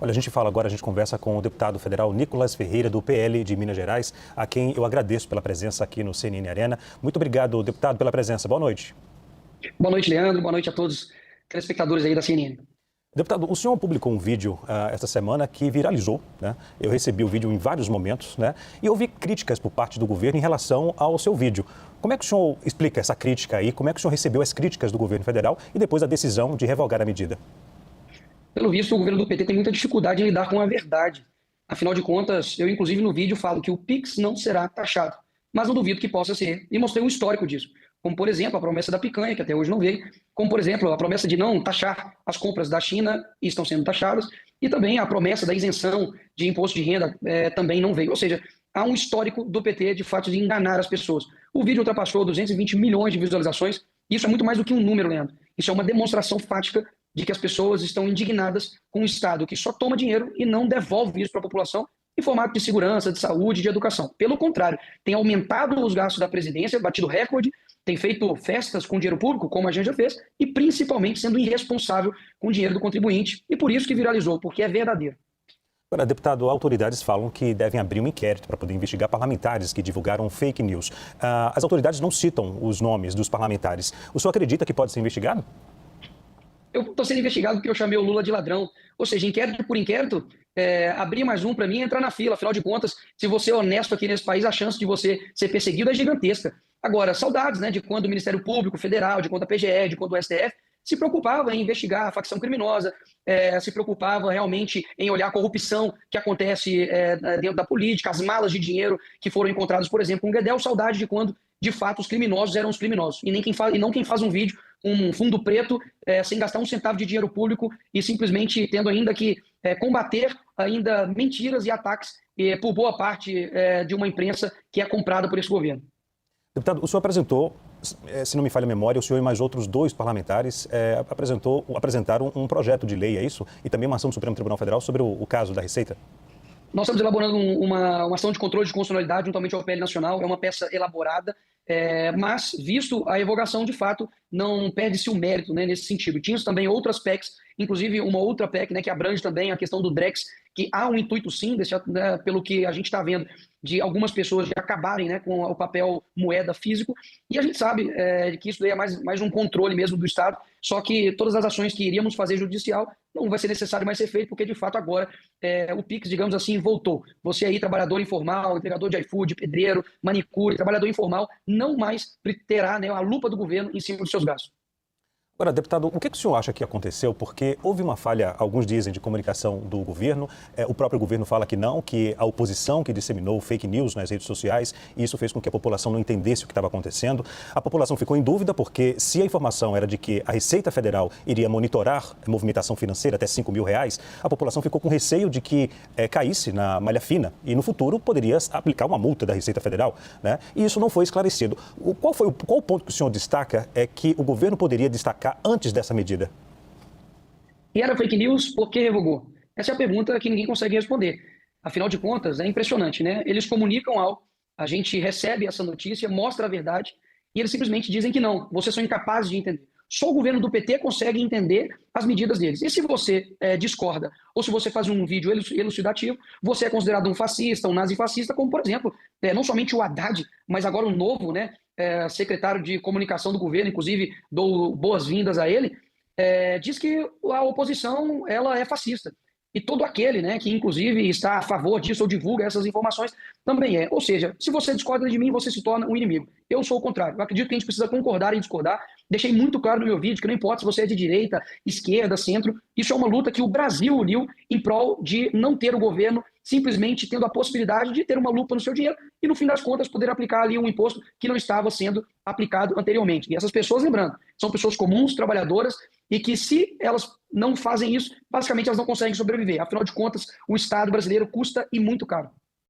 Olha, a gente fala agora, a gente conversa com o deputado federal Nicolas Ferreira, do PL de Minas Gerais, a quem eu agradeço pela presença aqui no CNN Arena. Muito obrigado, deputado, pela presença. Boa noite. Boa noite, Leandro. Boa noite a todos os telespectadores aí da CNN. Deputado, o senhor publicou um vídeo esta semana que viralizou, né? Eu recebi o vídeo em vários momentos, né? E ouvi críticas por parte do governo em relação ao seu vídeo. Como é que o senhor explica essa crítica aí? Como é que o senhor recebeu as críticas do governo federal e depois a decisão de revogar a medida? Pelo visto, o governo do PT tem muita dificuldade em lidar com a verdade. Afinal de contas, eu inclusive no vídeo falo que o Pix não será taxado, mas não duvido que possa ser, e mostrei um histórico disso. Como, por exemplo, a promessa da picanha, que até hoje não veio, como, por exemplo, a promessa de não taxar as compras da China, e estão sendo taxadas, e também a promessa da isenção de imposto de renda também não veio. Ou seja, há um histórico do PT, de fato, de enganar as pessoas. O vídeo ultrapassou 220 milhões de visualizações, e isso é muito mais do que um número, Leandro. Isso é uma demonstração fática de que as pessoas estão indignadas com um Estado que só toma dinheiro e não devolve isso para a população em formato de segurança, de saúde, de educação. Pelo contrário, tem aumentado os gastos da presidência, batido recorde, tem feito festas com dinheiro público, como a gente já fez, e principalmente sendo irresponsável com o dinheiro do contribuinte. E por isso que viralizou, porque é verdadeiro. Agora, deputado, autoridades falam que devem abrir um inquérito para poder investigar parlamentares que divulgaram fake news. As autoridades não citam os nomes dos parlamentares. O senhor acredita que pode ser investigado? Eu estou sendo investigado porque eu chamei o Lula de ladrão. Ou seja, inquérito por inquérito, abrir mais um para mim é entrar na fila. Afinal de contas, se você é honesto aqui nesse país, a chance de você ser perseguido é gigantesca. Agora, saudades, né, de quando o Ministério Público Federal, de quando a PGE, de quando o STF se preocupava em investigar a facção criminosa, se preocupava realmente em olhar a corrupção que acontece dentro da política, as malas de dinheiro que foram encontradas, por exemplo, com o Guedel. Saudade de quando, de fato, os criminosos eram os criminosos. E não quem faz um vídeo, um fundo preto, sem gastar um centavo de dinheiro público e simplesmente tendo ainda que combater ainda mentiras e ataques por boa parte de uma imprensa que é comprada por esse governo. Deputado, o senhor apresentou, se não me falha a memória, o senhor e mais outros dois parlamentares apresentaram um projeto de lei, é isso? E também uma ação do Supremo Tribunal Federal sobre o caso da Receita? Nós estamos elaborando uma ação de controle de constitucionalidade juntamente ao PL Nacional, é uma peça elaborada, mas, visto a revogação, de fato, não perde-se o mérito, né, nesse sentido. Tínhamos também outras PECs, inclusive uma outra PEC, né, que abrange também a questão do Drex, que há um intuito, sim, pelo que a gente está vendo, de algumas pessoas de acabarem, né, com o papel moeda físico, e a gente sabe que isso daí é mais um controle mesmo do Estado, só que todas as ações que iríamos fazer judicial não vai ser necessário mais ser feito, porque de fato agora o Pix, digamos assim, voltou. Você aí, trabalhador informal, entregador de iFood, pedreiro, manicure, trabalhador informal, não mais terá, né, a lupa do governo em cima dos seus gastos. Agora, deputado, o que o senhor acha que aconteceu? Porque houve uma falha, alguns dizem, de comunicação do governo. O próprio governo fala que não, que a oposição que disseminou fake news nas redes sociais, e isso fez com que a população não entendesse o que estava acontecendo. A população ficou em dúvida porque se a informação era de que a Receita Federal iria monitorar a movimentação financeira até R$ 5.000, a população ficou com receio de que caísse na malha fina e no futuro poderia aplicar uma multa da Receita Federal, né? E isso não foi esclarecido. Qual o ponto que o senhor destaca que o governo poderia destacar antes dessa medida? E era fake news, por que revogou? Essa é a pergunta que ninguém consegue responder. Afinal de contas, é impressionante, né? Eles comunicam algo, a gente recebe essa notícia, mostra a verdade, e eles simplesmente dizem que não, vocês são incapazes de entender. Só o governo do PT consegue entender as medidas deles. E se você discorda, ou se você faz um vídeo elucidativo, você é considerado um fascista, um nazifascista, como, por exemplo, não somente o Haddad, mas agora o novo, né, secretário de comunicação do governo, inclusive dou boas-vindas a ele, diz que a oposição ela é fascista. E todo aquele, né, que inclusive está a favor disso ou divulga essas informações também é. Ou seja, se você discorda de mim, você se torna um inimigo. Eu sou o contrário. Eu acredito que a gente precisa concordar e discordar. Deixei muito claro no meu vídeo que não importa se você é de direita, esquerda, centro, isso é uma luta que o Brasil uniu em prol de não ter o governo simplesmente tendo a possibilidade de ter uma lupa no seu dinheiro e, no fim das contas, poder aplicar ali um imposto que não estava sendo aplicado anteriormente. E essas pessoas, lembrando, são pessoas comuns, trabalhadoras, e que se elas não fazem isso, basicamente elas não conseguem sobreviver. Afinal de contas, o Estado brasileiro custa e muito caro.